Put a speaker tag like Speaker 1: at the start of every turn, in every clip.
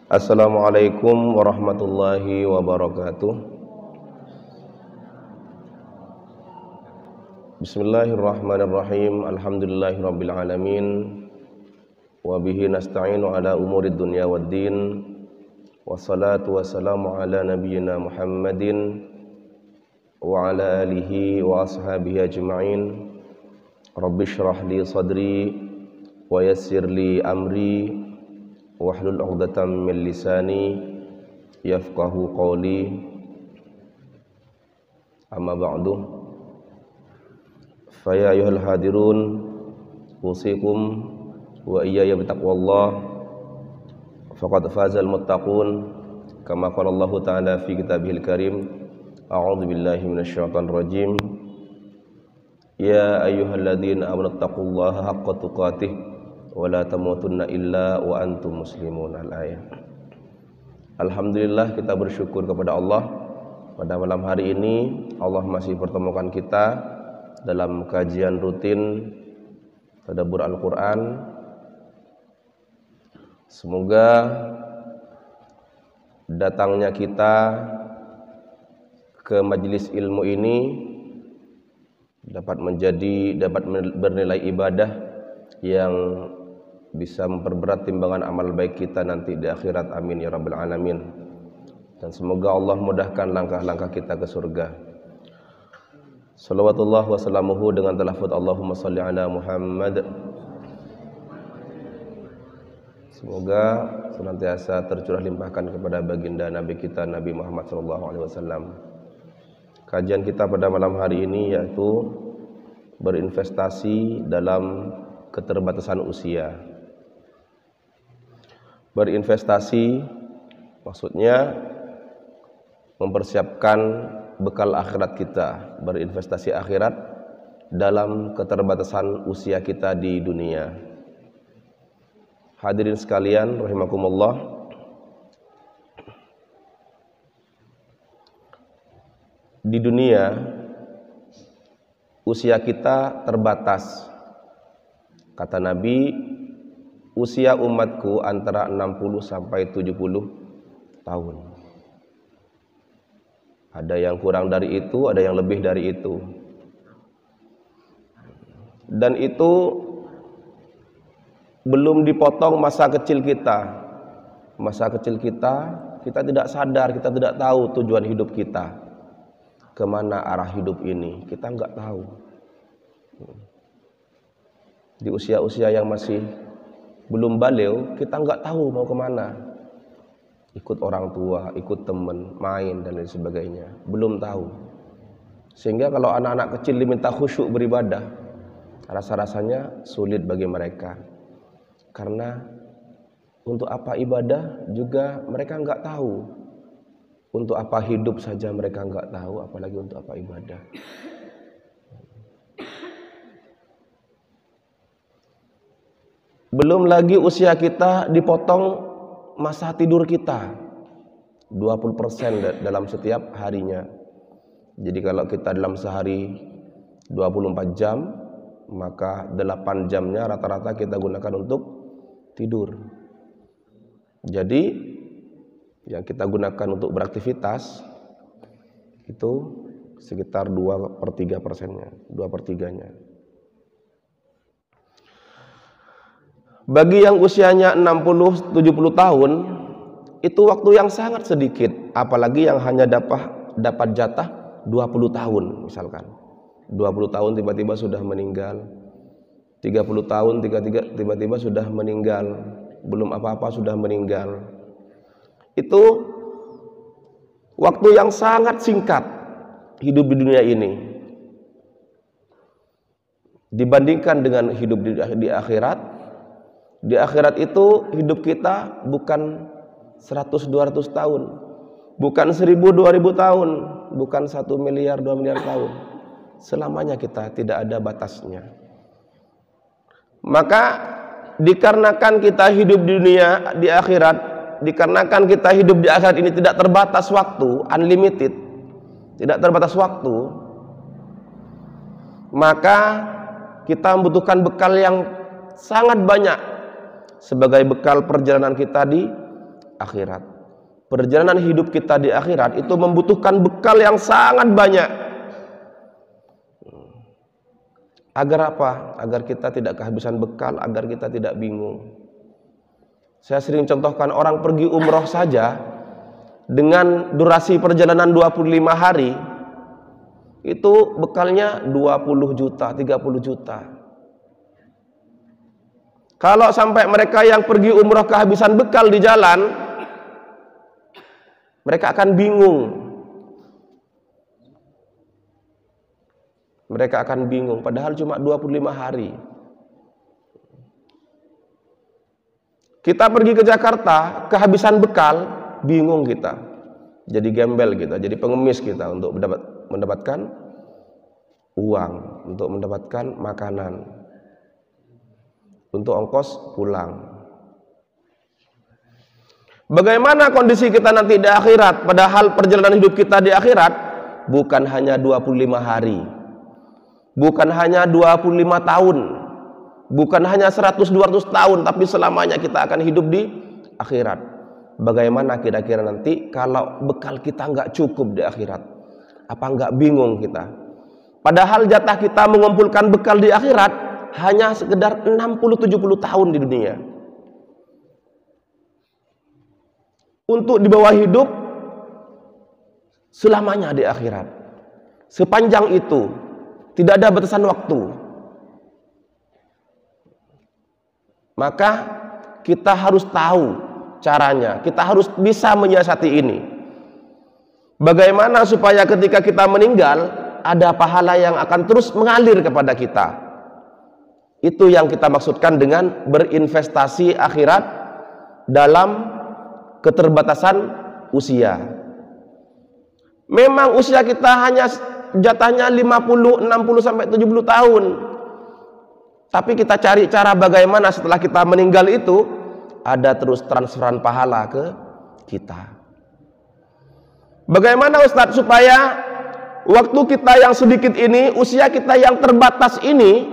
Speaker 1: Assalamualaikum warahmatullahi wabarakatuh. Bismillahirrahmanirrahim. Alhamdulillahirabbil alamin. Wa bihi nasta'inu ala umurid dunya waddin. Wassalatu wassalamu ala nabiyyina Muhammadin wa ala alihi wa ashabihi ajma'in. Rabbi shrah li sadri wa yassir li amri wahlul 'uqdatam min lisani yafqahu qawli. Amma ba'du. Fa ya ayyuhal hadirun usikum wa iyaya bitaqwallah faqad fazal muttaqun kama qala Allah ta'ala fi kitabihil karim. A'udzu billahi minasyaitonir rajim. Ya ayyuhalladzina amanu taqullaha haqqa tuqatih wa la tamutunna illa wa antum muslimun. Al-ayat. Alhamdulillah, kita bersyukur kepada Allah pada malam hari ini Allah masih pertemukan kita dalam kajian rutin tadabbur Al-Qur'an. Semoga datangnya kita ke majelis ilmu ini dapat bernilai ibadah yang bisa memperberat timbangan amal baik kita nanti di akhirat. Amin ya rabbal alamin. Dan semoga Allah mudahkan langkah-langkah kita ke surga. Shalawatullah wa salamuhu dengan talafut Allahumma salli ala Muhammad. Semoga senantiasa tercurah limpahkan kepada baginda Nabi kita Nabi Muhammad SAW. Kajian kita pada malam hari ini yaitu berinvestasi dalam keterbatasan usia. Berinvestasi maksudnya mempersiapkan bekal akhirat kita, berinvestasi akhirat dalam keterbatasan usia kita di dunia. Hadirin sekalian rahimakumullah, di dunia usia kita terbatas. Kata Nabi, usia umatku antara 60 sampai 70 tahun. Ada yang kurang dari itu, ada yang lebih dari itu. Dan itu belum dipotong masa kecil kita. Masa kecil kita tidak sadar, kita tidak tahu tujuan hidup kita. Kemana arah hidup ini, kita nggak tahu. Di usia-usia yang masih belum balighah, kita nggak tahu mau kemana. Ikut orang tua, ikut teman, main dan lain sebagainya. Belum tahu. Sehingga kalau anak-anak kecil diminta khusyuk beribadah, rasa-rasanya sulit bagi mereka. Karena untuk apa ibadah juga mereka nggak tahu. Untuk apa hidup saja mereka nggak tahu, apalagi untuk apa ibadah. Belum lagi usia kita dipotong masa tidur kita 20% dalam setiap harinya. Jadi kalau kita dalam sehari 24 jam, maka 8 jamnya rata-rata kita gunakan untuk tidur. Jadi yang kita gunakan untuk beraktivitas itu sekitar 2/3%-nya, 2/3-nya. Bagi yang usianya 60-70 tahun, itu waktu yang sangat sedikit, apalagi yang hanya dapat jatah 20 tahun misalkan. 20 tahun tiba-tiba sudah meninggal. 30 tahun tiba-tiba sudah meninggal. Belum apa-apa sudah meninggal. Itu waktu yang sangat singkat hidup di dunia ini dibandingkan dengan hidup di akhirat. Di akhirat itu hidup kita bukan 100-200 tahun, bukan 1000-2000 tahun, bukan 1 miliar 2 miliar tahun. Selamanya kita tidak ada batasnya. Maka dikarenakan kita hidup di dunia, di akhirat, dikarenakan kita hidup di akhirat ini tidak terbatas waktu, unlimited, tidak terbatas waktu, maka kita membutuhkan bekal yang sangat banyak sebagai bekal perjalanan kita di akhirat. Perjalanan hidup kita di akhirat itu membutuhkan bekal yang sangat banyak. Agar apa? Agar kita tidak kehabisan bekal, agar kita tidak bingung. Saya sering contohkan orang pergi umroh saja dengan durasi perjalanan 25 hari, itu bekalnya 20 juta, 30 juta. Kalau sampai mereka yang pergi umroh kehabisan bekal di jalan, mereka akan bingung. Mereka akan bingung, padahal cuma 25 hari. Kita pergi ke Jakarta, kehabisan bekal, bingung kita. Jadi gembel kita, jadi pengemis kita untuk mendapatkan uang, untuk mendapatkan makanan, untuk ongkos pulang. Bagaimana kondisi kita nanti di akhirat? Padahal perjalanan hidup kita di akhirat bukan hanya 25 hari. Bukan hanya 25 tahun, bukan hanya 100-200 tahun, tapi selamanya kita akan hidup di akhirat. Bagaimana kira-kira nanti kalau bekal kita nggak cukup di akhirat? Apa nggak bingung kita? Padahal jatah kita mengumpulkan bekal di akhirat hanya sekedar 60-70 tahun di dunia. Untuk dibawa hidup selamanya di akhirat. Sepanjang itu, tidak ada batasan waktu. Maka kita harus tahu caranya, kita harus bisa menyiasati ini. Bagaimana supaya ketika kita meninggal ada pahala yang akan terus mengalir kepada kita. Itu yang kita maksudkan dengan berinvestasi akhirat dalam keterbatasan usia. Memang usia kita hanya jatahnya 50, 60 sampai 70 tahun. Tapi kita cari cara bagaimana setelah kita meninggal itu ada terus transferan pahala ke kita. Bagaimana Ustadz supaya waktu kita yang sedikit ini, usia kita yang terbatas ini,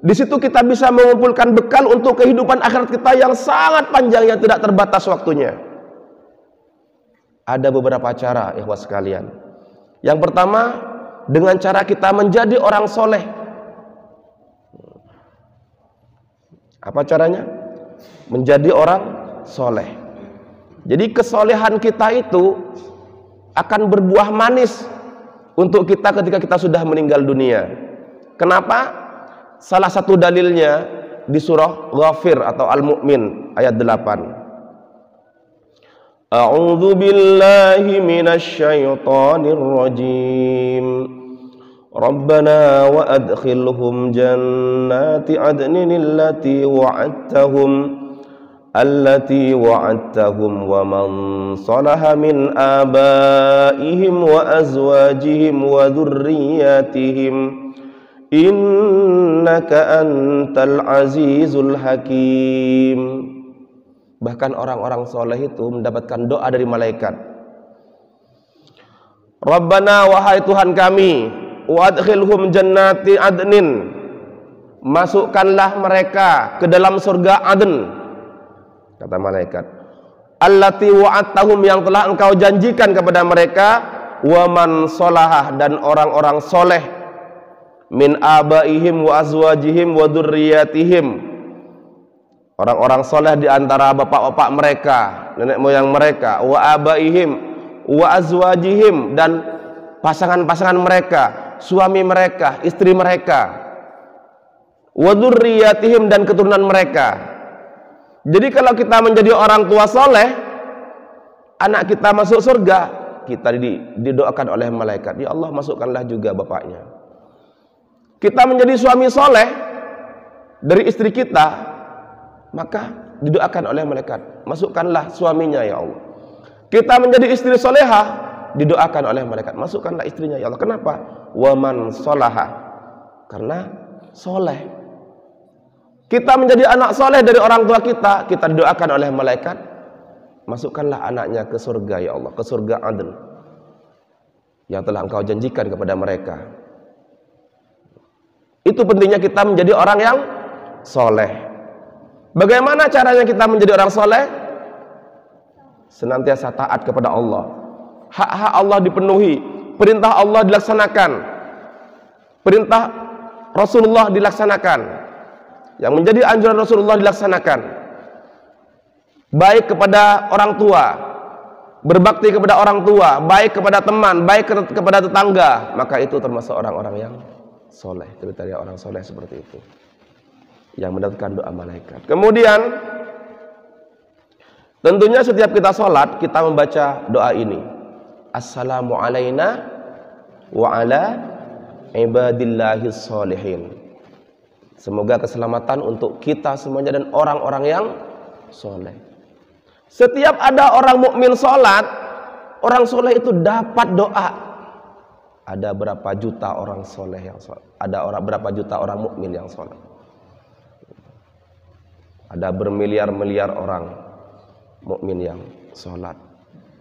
Speaker 1: di situ kita bisa mengumpulkan bekal untuk kehidupan akhirat kita yang sangat panjang yang tidak terbatas waktunya. Ada beberapa cara, ikhwas sekalian. Yang pertama, dengan cara kita menjadi orang soleh. Apa caranya? Menjadi orang soleh. Jadi kesolehan kita itu akan berbuah manis untuk kita ketika kita sudah meninggal dunia. Kenapa? Salah satu dalilnya di surah Ghafir atau Al-Mu'min ayat 8. A'udzu billahi minasy syaithanir rajim. Rabbana wa adkhilhum jannati adnin allati wa'adtahum wa man salaha min abaihim wa azwajihim wa dhurriyyatihim innaka antal azizul hakim. Bahkan orang-orang soleh itu mendapatkan doa dari malaikat. Rabbana, wahai Tuhan kami, wadkhilhum jannati adnin, masukkanlah mereka ke dalam surga Aden, kata malaikat. Allati wa'adtahum, yang telah engkau janjikan kepada mereka, wa man solahah, dan orang-orang soleh, min abaihim wa azwajihim wa dzurriyyatihim, orang-orang soleh di antara bapak-bapak mereka, nenek moyang mereka, wa abaihim wa azwajihim, dan pasangan-pasangan mereka, suami mereka, istri mereka, wa dzurriyyatihim, dan keturunan mereka. Jadi kalau kita menjadi orang tua soleh, anak kita masuk surga, kita didoakan oleh malaikat, ya Allah masukkanlah juga bapaknya. Kita menjadi suami soleh dari istri kita, maka didoakan oleh malaikat, masukkanlah suaminya ya Allah. Kita menjadi istri solehah, didoakan oleh malaikat, masukkanlah istrinya ya Allah. Kenapa? Waman solaha, karena soleh. Kita menjadi anak soleh dari orang tua kita, kita didoakan oleh malaikat, masukkanlah anaknya ke surga ya Allah, ke surga Aden yang telah engkau janjikan kepada mereka. Itu pentingnya kita menjadi orang yang soleh. Bagaimana caranya kita menjadi orang soleh? senantiasa taat kepada Allah, hak-hak Allah dipenuhi, perintah Allah dilaksanakan, perintah Rasulullah dilaksanakan, yang menjadi anjuran Rasulullah dilaksanakan, baik kepada orang tua, berbakti kepada orang tua, baik kepada teman, baik kepada tetangga, maka itu termasuk orang-orang yang soleh. Kriteria orang soleh seperti itu, yang mendapatkan doa malaikat. Kemudian tentunya setiap kita sholat, kita membaca doa ini, assalamu alayna wa ala ibadillahis sholihin. Semoga keselamatan untuk kita semuanya dan orang-orang yang soleh. Setiap ada orang mukmin sholat, orang soleh itu dapat doa. Ada berapa juta orang soleh yang sholat? Ada berapa juta orang mukmin yang sholat? Ada bermiliar-miliar orang mukmin yang sholat.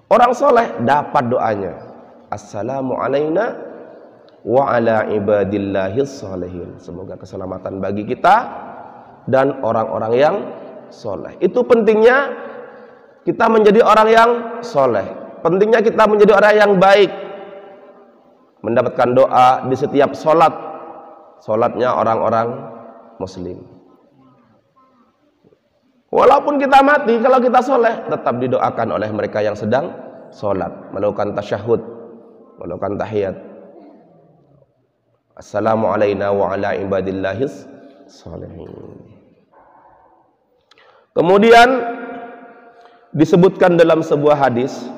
Speaker 1: Orang soleh dapat doanya, assalamu alayna wa ala ibadillahis sholihin. Semoga keselamatan bagi kita dan orang-orang yang soleh. Itu pentingnya kita menjadi orang yang soleh. Pentingnya kita menjadi orang yang baik, mendapatkan doa di setiap sholat, sholatnya orang-orang muslim. Walaupun kita mati, kalau kita soleh, tetap didoakan oleh mereka yang sedang sholat, melakukan tasyahud, melakukan tahiyat. Assalamu alayna wa ala ibadillahis sholihin. Kemudian disebutkan dalam sebuah hadis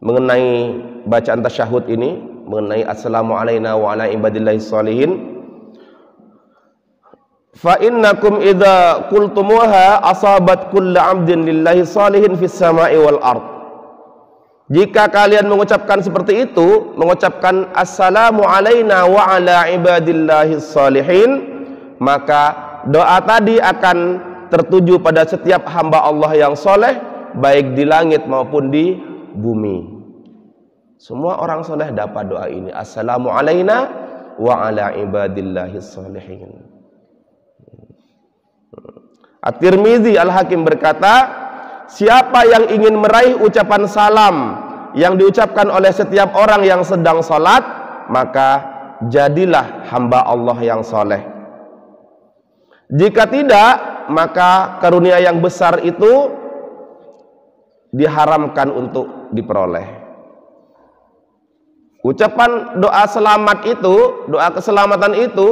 Speaker 1: mengenai bacaan tasyahud ini, mengenai assalamu alayna wa ala ibadillahis sholihin, fa innakum idza qultumuha asabat kullu 'abdin lillahi sholihin fis sama'i wal ard. Jika kalian mengucapkan seperti itu, mengucapkan assalamu alayna wa ala ibadillahis sholihin, maka doa tadi akan tertuju pada setiap hamba Allah yang soleh, baik di langit maupun di bumi. Semua orang soleh dapat doa ini, assalamu alayna wa ala ibadillahis sholihin. At-Tirmizi Al-Hakim berkata, siapa yang ingin meraih ucapan salam yang diucapkan oleh setiap orang yang sedang salat, maka jadilah hamba Allah yang soleh. Jika tidak, maka karunia yang besar itu diharamkan untuk diperoleh. Ucapan doa selamat itu, doa keselamatan itu,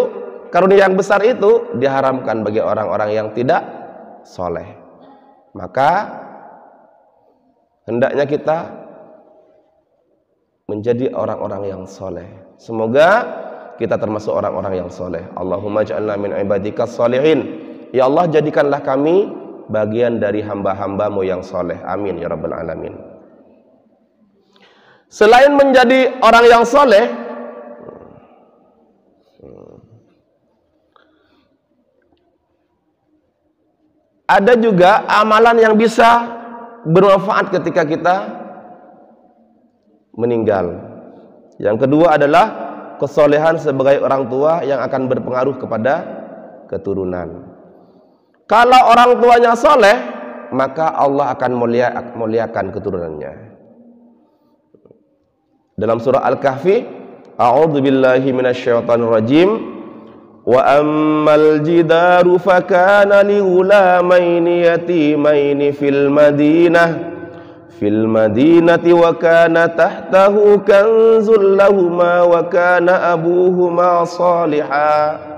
Speaker 1: karunia yang besar itu diharamkan bagi orang-orang yang tidak soleh. Maka hendaknya kita menjadi orang-orang yang soleh. Semoga kita termasuk orang-orang yang soleh. Allahumma ja'alna min ibadikas sholihin. Ya Allah, jadikanlah kami bagian dari hamba-hambamu yang soleh. Amin ya rabbal alamin. Selain menjadi orang yang soleh, ada juga amalan yang bisa bermanfaat ketika kita meninggal. Yang kedua adalah kesolehan sebagai orang tua yang akan berpengaruh kepada keturunan. Kalau orang tuanya soleh, maka Allah akan muliakan keturunannya. Dalam surah Al-Kahfi, a'udzubillahi minasyaitonirrajim, wa ammal jidaru fakana li ghulamaini yatimaini fil madinati wa kana tahtahu kanzul lahuma wa kana abuhuma salihah.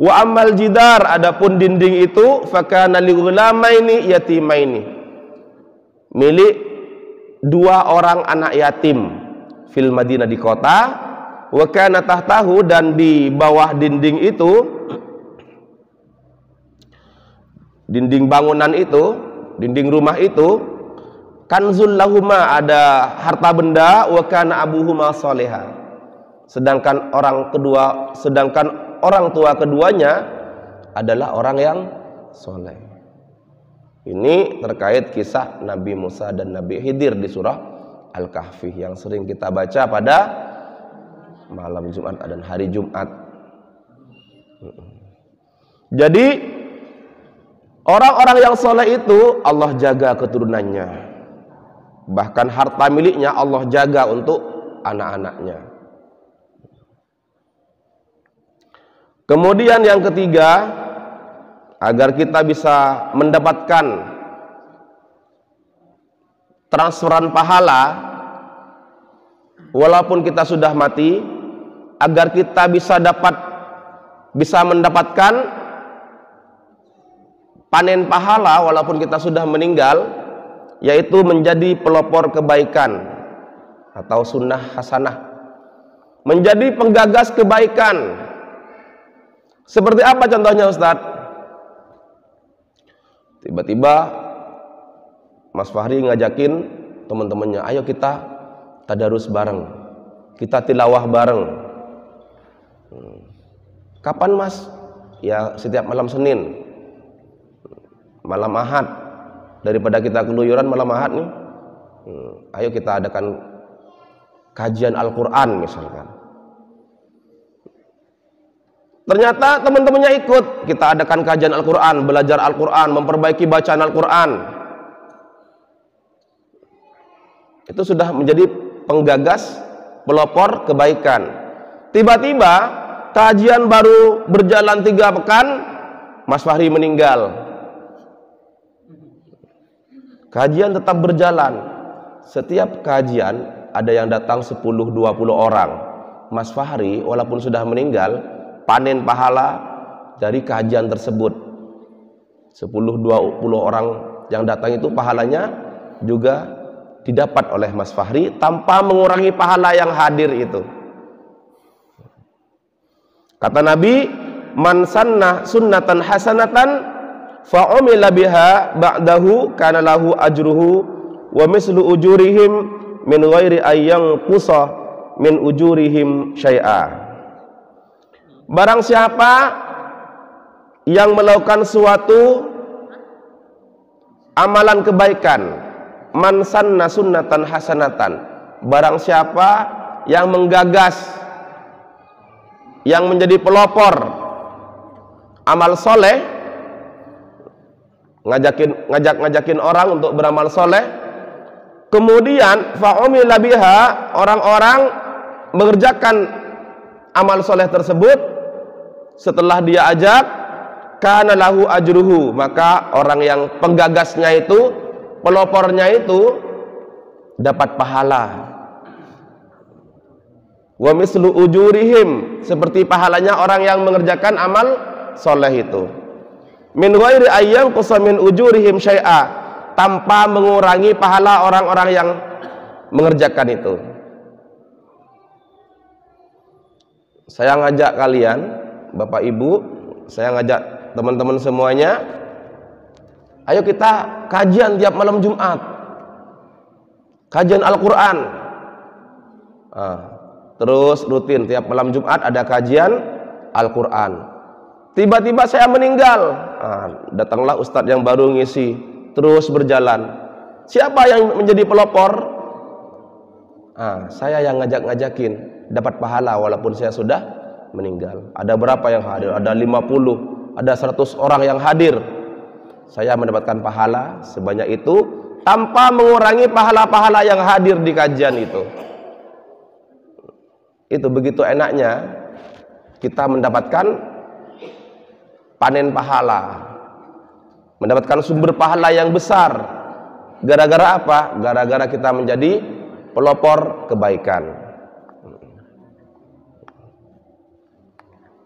Speaker 1: Wa ammal jidar, adapun dinding itu, fakana li ghulamaini yatimaini, milik dua orang anak yatim, fil Madinah, di kota, wa kana tahtahu, dan di bawah dinding itu, dinding bangunan itu, dinding rumah itu, kanzul lahuma, ada harta benda, wa kana abuhuma sholiha, sedangkan orang tua keduanya adalah orang yang soleh. Ini terkait kisah Nabi Musa dan Nabi Khidir di surah Al-Kahfi yang sering kita baca pada malam Jumat dan hari Jumat. Jadi Orang-orang yang soleh itu Allah jaga keturunannya, bahkan harta miliknya Allah jaga untuk anak-anaknya. Kemudian yang ketiga, agar kita bisa mendapatkan transferan pahala walaupun kita sudah mati, agar kita bisa mendapatkan panen pahala walaupun kita sudah meninggal, yaitu menjadi pelopor kebaikan atau sunnah hasanah, menjadi penggagas kebaikan. Seperti apa contohnya, Ustadz? Tiba-tiba Mas Fahri ngajakin teman-temannya, ayo kita tadarus bareng, kita tilawah bareng. Kapan, Mas? Ya setiap malam Senin, malam Ahad. Daripada kita keluyuran malam Ahad nih, ayo kita adakan kajian Al-Quran misalkan. Ternyata teman-temannya ikut, kita adakan kajian Al-Quran, belajar Al-Quran, memperbaiki bacaan Al-Quran. Itu sudah menjadi penggagas, pelopor kebaikan. Tiba-tiba kajian baru berjalan 3 pekan, Mas Fahri meninggal. Kajian tetap berjalan. Setiap kajian ada yang datang 10-20 orang. Mas Fahri walaupun sudah meninggal, panen pahala dari kajian tersebut. 10-20 orang yang datang itu pahalanya juga didapat oleh Mas Fahri tanpa mengurangi pahala yang hadir itu. Kata Nabi, man sanna sunnatan hasanatan fa umila biha ba'dahu kana lahu ajruhu wa mislu ujurihim min ghairi ayyang qusa min ujurihim syai'a. Barang siapa yang melakukan suatu amalan kebaikan, man sanna sunnatan hasanatan, barang siapa yang menggagas, yang menjadi pelopor amal soleh, ngajakin orang untuk beramal soleh, kemudian fa'umila biha, orang-orang mengerjakan amal soleh tersebut. Setelah dia ajak, kana lahu ajruhu, maka orang yang penggagasnya itu, pelopornya itu dapat pahala. Wa mislu ujurihim, seperti pahalanya orang yang mengerjakan amal soleh itu. Min ghairi ayyam qusa min ujurihim syai'a, tanpa mengurangi pahala orang-orang yang mengerjakan itu. Saya ngajak kalian, Bapak Ibu, saya ngajak teman-teman semuanya, ayo kita kajian tiap malam Jumat, kajian Al-Quran. Terus rutin tiap malam Jumat ada kajian Al-Quran. Tiba-tiba saya meninggal, datanglah ustadz yang baru ngisi, terus berjalan. Siapa yang menjadi pelopor? Saya yang ngajakin, dapat pahala walaupun saya sudah meninggal. Ada berapa yang hadir? Ada 50, ada 100 orang yang hadir. Saya mendapatkan pahala sebanyak itu tanpa mengurangi pahala-pahala yang hadir di kajian itu. Itu begitu enaknya kita mendapatkan panen pahala, mendapatkan sumber pahala yang besar. Gara-gara apa? Gara-gara kita menjadi pelopor kebaikan.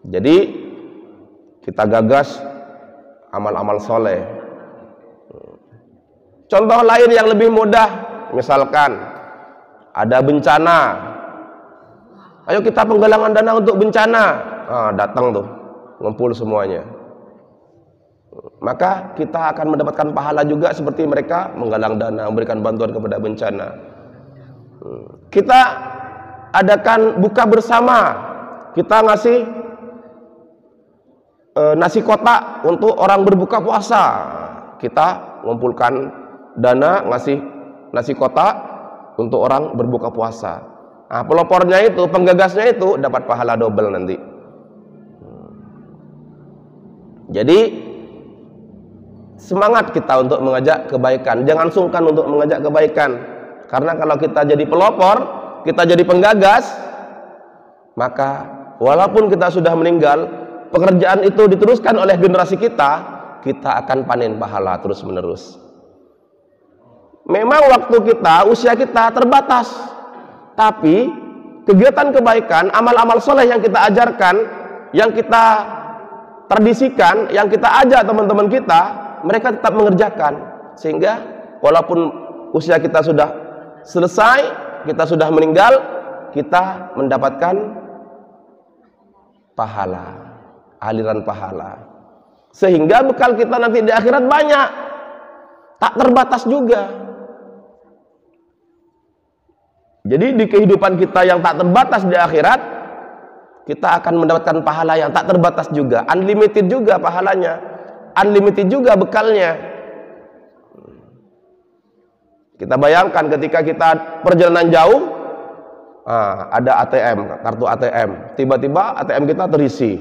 Speaker 1: Jadi kita gagas amal-amal soleh. Contoh lain yang lebih mudah, misalkan ada bencana, ayo kita penggalangan dana untuk bencana. Datang tuh, ngumpul semuanya. Maka kita akan mendapatkan pahala juga seperti mereka menggalang dana, memberikan bantuan kepada bencana. Kita adakan buka bersama, kita ngasih nasi kotak untuk orang berbuka puasa. Kita mengumpulkan dana, ngasih nasi kotak untuk orang berbuka puasa. Pelopornya itu, penggagasnya itu dapat pahala double nanti. Jadi semangat kita untuk mengajak kebaikan. Jangan sungkan untuk mengajak kebaikan. Karena kalau kita jadi pelopor, kita jadi penggagas, maka walaupun kita sudah meninggal, pekerjaan itu diteruskan oleh generasi kita akan panen pahala terus menerus. Memang waktu kita, usia kita terbatas, tapi kegiatan kebaikan, amal-amal soleh yang kita ajarkan, yang kita tradisikan, yang kita ajak teman-teman kita, mereka tetap mengerjakan. Sehingga walaupun usia kita sudah selesai, kita sudah meninggal, kita mendapatkan pahala, aliran pahala. Sehingga bekal kita nanti di akhirat banyak, tak terbatas juga. Jadi di kehidupan kita yang tak terbatas di akhirat, kita akan mendapatkan pahala yang tak terbatas juga, unlimited juga pahalanya, unlimited juga bekalnya. Kita bayangkan ketika kita perjalanan jauh, ada ATM, kartu ATM, tiba-tiba ATM kita terisi,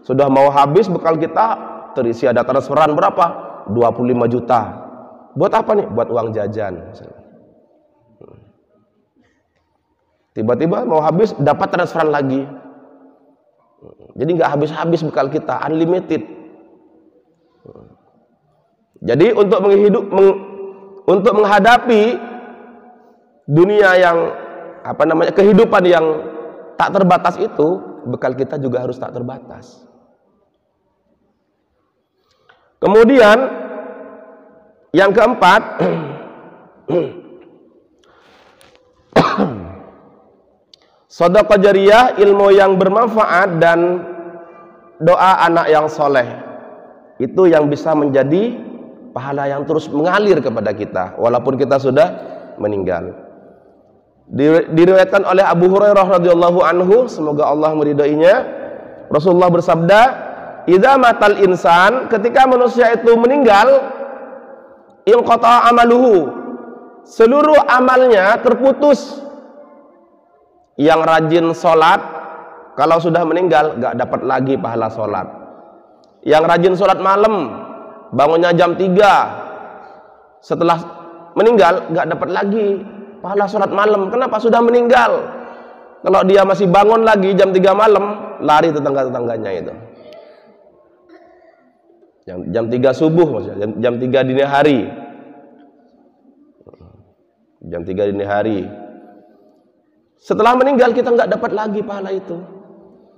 Speaker 1: sudah mau habis bekal kita terisi, ada transferan berapa? 25 juta. Buat apa nih? Buat uang jajan. Tiba-tiba mau habis, dapat transferan lagi. Jadi nggak habis-habis bekal kita, unlimited. Jadi untuk menghadapi dunia yang kehidupan yang tak terbatas itu, bekal kita juga harus tak terbatas. Kemudian yang keempat, sedekah jariyah, ilmu yang bermanfaat dan doa anak yang soleh, itu yang bisa menjadi pahala yang terus mengalir kepada kita walaupun kita sudah meninggal. Diriwayatkan oleh Abu Hurairah radhiyallahu anhu, semoga Allah meridainya, Rasulullah bersabda, idza matal insan, ketika manusia itu meninggal, inqata amaluhu, seluruh amalnya terputus. Yang rajin sholat, kalau sudah meninggal gak dapat lagi pahala sholat. Yang rajin sholat malam, bangunnya jam 3, setelah meninggal gak dapat lagi pahala sholat malam. Kenapa? Sudah meninggal. Kalau dia masih bangun lagi jam 3 malam, lari tetangga-tetangganya itu. Jam 3 subuh maksudnya, jam 3 dini hari. Jam 3 dini hari. Setelah meninggal kita nggak dapat lagi pahala itu.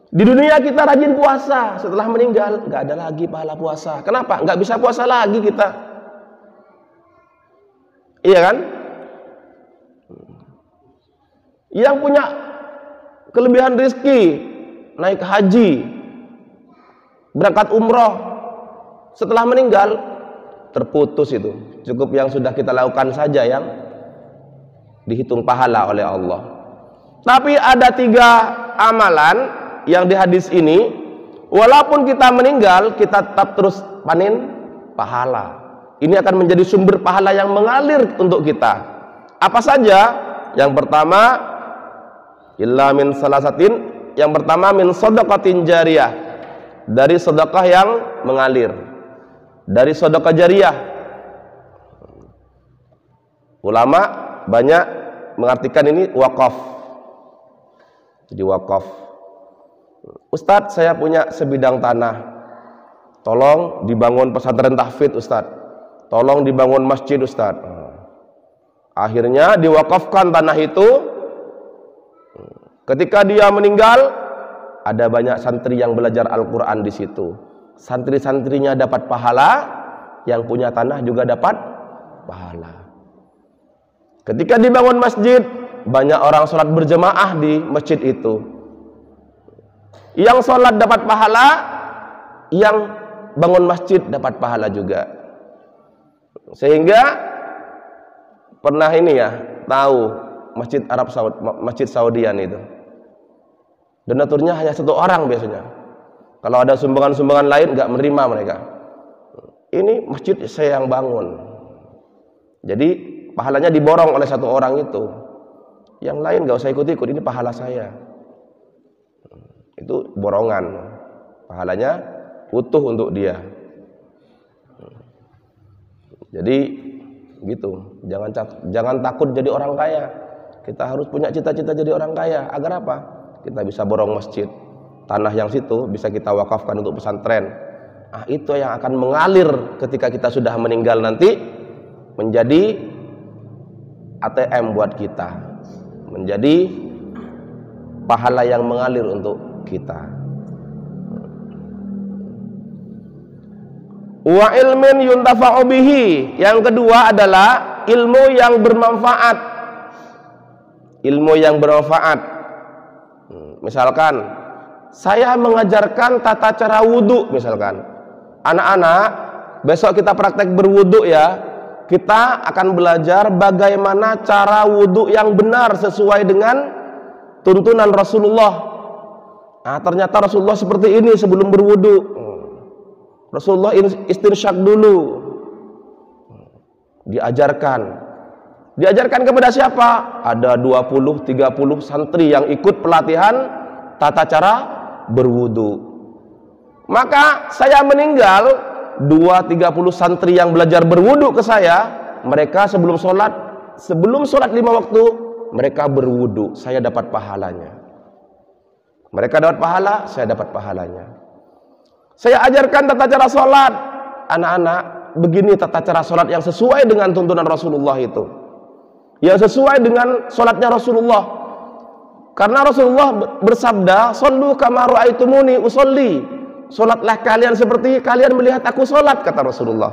Speaker 1: Di dunia kita rajin puasa, setelah meninggal nggak ada lagi pahala puasa. Kenapa? Nggak bisa puasa lagi kita. Iya kan? Yang punya kelebihan rezeki, naik haji, berangkat umroh, setelah meninggal terputus itu. Cukup yang sudah kita lakukan saja yang dihitung pahala oleh Allah. Tapi ada 3 amalan yang di hadis ini, walaupun kita meninggal, kita tetap terus panen pahala. Ini akan menjadi sumber pahala yang mengalir untuk kita. Apa saja? Yang pertama, illa min salasatin, yang pertama min shadaqatin jariyah, dari sedekah yang mengalir, dari sedekah jariyah. Ulama banyak mengartikan ini wakaf. Jadi wakaf. Ustadz, saya punya sebidang tanah, tolong dibangun pesantren tahfidz Ustadz, tolong dibangun masjid Ustadz. Akhirnya diwakafkan tanah itu. Ketika dia meninggal, ada banyak santri yang belajar Al-Quran di situ. Santri-santrinya dapat pahala, yang punya tanah juga dapat pahala. Ketika dibangun masjid, banyak orang sholat berjemaah di masjid itu. Yang sholat dapat pahala, yang bangun masjid dapat pahala juga. Sehingga pernah ini ya, tahu masjid Arab Saudi, masjid Saudian itu, donaturnya hanya 1 orang biasanya. Kalau ada sumbangan-sumbangan lain nggak menerima mereka. Ini masjid saya yang bangun. Jadi pahalanya diborong oleh 1 orang itu. Yang lain nggak usah ikut-ikut, ini pahala saya. Itu borongan. Pahalanya utuh untuk dia. Jadi gitu, jangan takut jadi orang kaya. Kita harus punya cita-cita jadi orang kaya. Agar apa? Kita bisa borong masjid, tanah yang situ bisa kita wakafkan untuk pesantren. Ah, itu yang akan mengalir ketika kita sudah meninggal nanti, menjadi ATM buat kita, menjadi pahala yang mengalir untuk kita. Wa ilmin yuntafa'u bihi. Yang kedua adalah ilmu yang bermanfaat. Ilmu yang bermanfaat. Misalkan saya mengajarkan tata cara wudhu, misalkan. Anak-anak, besok kita praktek berwudhu ya. Kita akan belajar bagaimana cara wudhu yang benar sesuai dengan tuntunan Rasulullah. Nah, ternyata Rasulullah seperti ini sebelum berwudhu. Rasulullah istinsyak dulu. Diajarkan kepada siapa? Ada 20-30 santri yang ikut pelatihan tata cara berwudu. Maka saya meninggal, 20-30 santri yang belajar berwudu ke saya, mereka sebelum sholat 5 waktu, mereka berwudu, saya dapat pahalanya. Mereka dapat pahala, saya dapat pahalanya. Saya ajarkan tata cara sholat. Anak-anak, begini tata cara sholat yang sesuai dengan tuntunan Rasulullah itu, yang sesuai dengan sholatnya Rasulullah. Karena Rasulullah bersabda, "Shollu kama ra'aitumuni usolli." Sholatlah kalian seperti kalian melihat aku sholat, kata Rasulullah.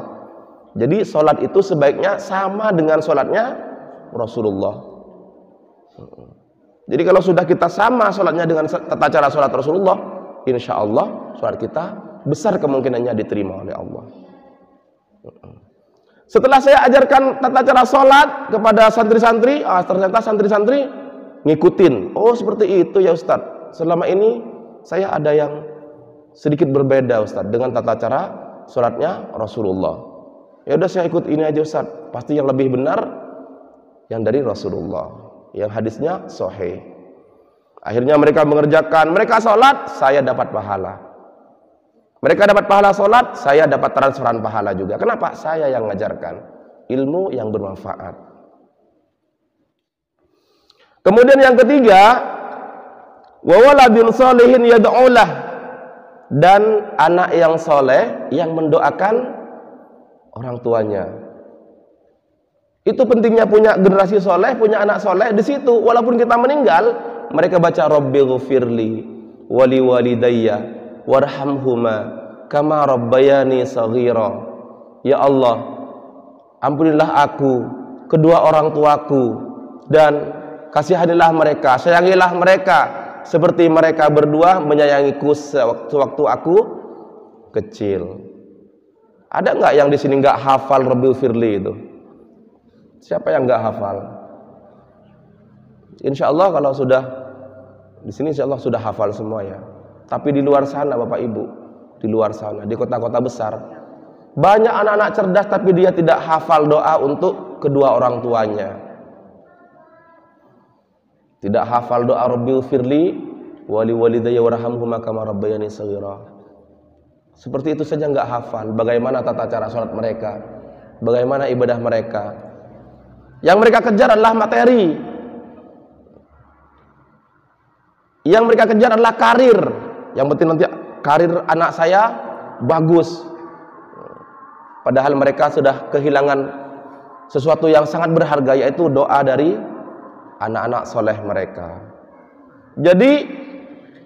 Speaker 1: Jadi sholat itu sebaiknya sama dengan sholatnya Rasulullah. Jadi kalau sudah kita sama sholatnya dengan tata cara sholat Rasulullah, insya Allah sholat kita besar kemungkinannya diterima oleh Allah. Setelah saya ajarkan tata cara sholat kepada santri-santri, ternyata santri-santri ngikutin. Oh, seperti itu ya Ustadz. Selama ini saya ada yang sedikit berbeda Ustadz dengan tata cara sholatnya Rasulullah. Ya udah, saya ikut ini aja Ustadz. Pasti yang lebih benar yang dari Rasulullah, yang hadisnya sahih. Akhirnya mereka mengerjakan, mereka sholat, saya dapat pahala. Mereka dapat pahala sholat, saya dapat transferan pahala juga. Kenapa? Saya yang mengajarkan ilmu yang bermanfaat. Kemudian yang ketiga, wa waladun sholihin yad'ulah, dan anak yang soleh yang mendoakan orang tuanya. Itu pentingnya punya generasi soleh, punya anak soleh. Di situ walaupun kita meninggal, mereka baca Rabbighfirli wali walidayya warhamhuma kama rabbayani shaghira. Ya Allah, ampunilah aku, kedua orang tuaku, dan kasihanilah mereka, sayangilah mereka seperti mereka berdua menyayangiku sewaktu aku kecil. Ada nggak yang di sini nggak hafal Rabbighfirli itu? Siapa yang nggak hafal? Insya Allah kalau sudah di sini, insya Allah sudah hafal semua ya. Tapi di luar sana Bapak Ibu, di luar sana, di kota-kota besar, banyak anak-anak cerdas tapi dia tidak hafal doa untuk kedua orang tuanya. Tidak hafal doa Rabbighfirli wali walidayya warhamhuma kama rabbayani shaghira. Seperti itu saja nggak hafal. Bagaimana tata cara sholat mereka, bagaimana ibadah mereka. Yang mereka kejar adalah materi. Yang mereka kejar adalah karir. Yang penting nanti karir anak saya bagus. Padahal mereka sudah kehilangan sesuatu yang sangat berharga, yaitu doa dari anak-anak soleh mereka. Jadi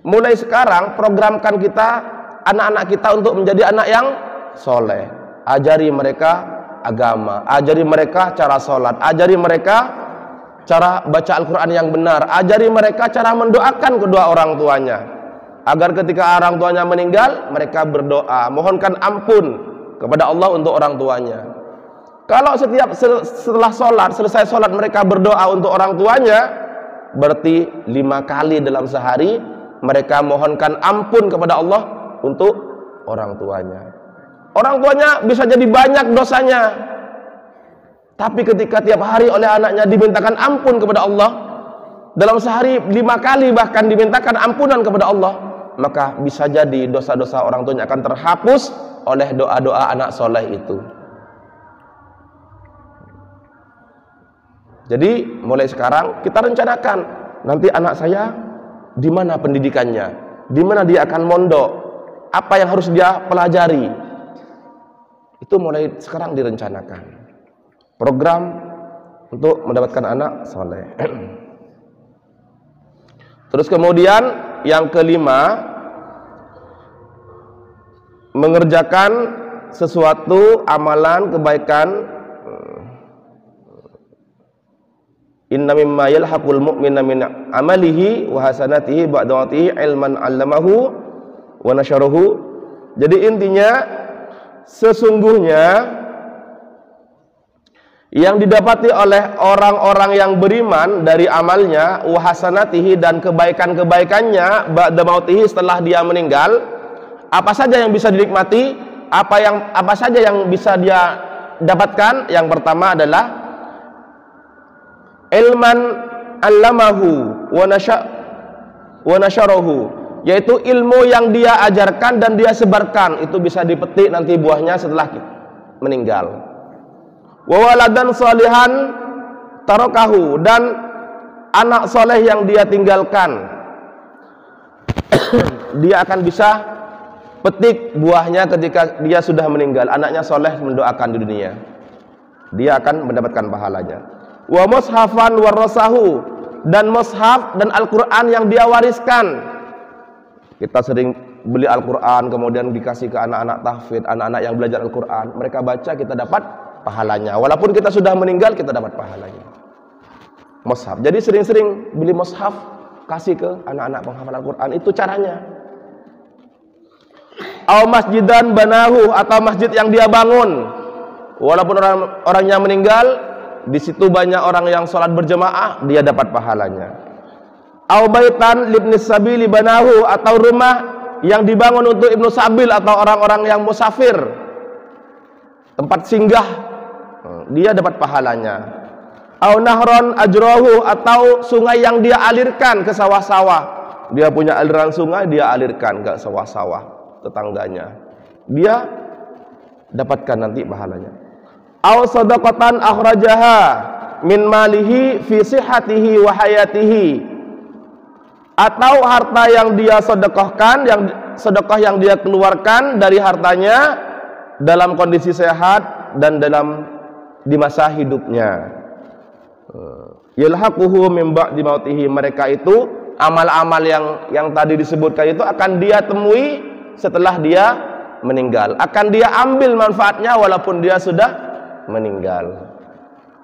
Speaker 1: mulai sekarang programkan kita, anak-anak kita untuk menjadi anak yang soleh. Ajari mereka agama, ajari mereka cara sholat, ajari mereka cara baca Al-Quran yang benar, ajari mereka cara mendoakan kedua orang tuanya, agar ketika orang tuanya meninggal, mereka berdoa, mohonkan ampun kepada Allah untuk orang tuanya. Kalau setelah sholat, selesai sholat mereka berdoa untuk orang tuanya, berarti 5 kali dalam sehari mereka mohonkan ampun kepada Allah untuk orang tuanya. Orang tuanya bisa jadi banyak dosanya, tapi ketika tiap hari oleh anaknya dimintakan ampun kepada Allah, dalam sehari 5 kali bahkan dimintakan ampunan kepada Allah, maka bisa jadi dosa-dosa orang tuanya akan terhapus oleh doa-doa anak soleh itu. Jadi mulai sekarang kita rencanakan nanti anak saya di mana pendidikannya, di mana dia akan mondok, apa yang harus dia pelajari. Itu mulai sekarang direncanakan. Program untuk mendapatkan anak soleh. Terus kemudian yang kelima, mengerjakan sesuatu amalan kebaikan. Inna mimma yalhaqul mu'mina min amalihi wa hasanatihi ba'da watihi ilman 'allamahu wa nasyarahu. Jadi intinya sesungguhnya yang didapati oleh orang-orang yang beriman dari amalnya wa hasanatihi dan kebaikan-kebaikannya ba'da mautihi setelah dia meninggal, apa saja yang bisa dinikmati, apa saja yang bisa dia dapatkan. Yang pertama adalah ilman allamahu wa nasyarahu, yaitu ilmu yang dia ajarkan dan dia sebarkan, itu bisa dipetik nanti buahnya setelah meninggal. Wa waladan sholihan tarakahu, dan anak soleh yang dia tinggalkan dia akan bisa petik buahnya ketika dia sudah meninggal. Anaknya soleh mendoakan di dunia, dia akan mendapatkan pahalanya. Wa mushafan warasahu, dan mushaf dan Al-Quran yang dia wariskan. Kita sering beli Al-Quran kemudian dikasih ke anak-anak tahfidz, anak-anak yang belajar Al-Quran, mereka baca, kita dapat pahalanya. Walaupun kita sudah meninggal, kita dapat pahalanya. Mushaf. Jadi sering-sering beli mushaf, kasih ke anak-anak penghafal Al-Quran. Itu caranya. Au masjidan banahu, atau masjid yang dia bangun. Walaupun orangnya meninggal, di situ banyak orang yang sholat berjamaah, dia dapat pahalanya. Au baitan libnis sabili banahu, atau rumah yang dibangun untuk ibnu sabil atau orang-orang yang musafir, tempat singgah, dia dapat pahalanya. Au nahron ajrohu, atau sungai yang dia alirkan ke sawah-sawah, dia punya aliran sungai, dia alirkan ke sawah-sawah tetangganya, dia dapatkan nanti pahalanya. Aw sadaqatan akhrajaha min malihi fi sihhatihi wa hayatihi, atau harta yang dia sedekahkan, yang sedekah yang dia keluarkan dari hartanya dalam kondisi sehat dan di masa hidupnya. Yalhaquhu min ba'di mautihi, mereka itu amal-amal yang tadi disebutkan itu akan dia temui setelah dia meninggal, akan dia ambil manfaatnya walaupun dia sudah meninggal.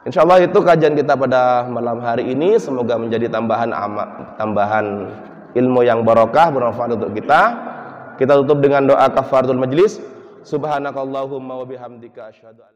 Speaker 1: Insyaallah itu kajian kita pada malam hari ini. Semoga menjadi tambahan ilmu yang barokah, bermanfaat untuk kita. Kita tutup dengan doa kafaratul majlis. Subhanakallahumma wa bihamdika asyhadu an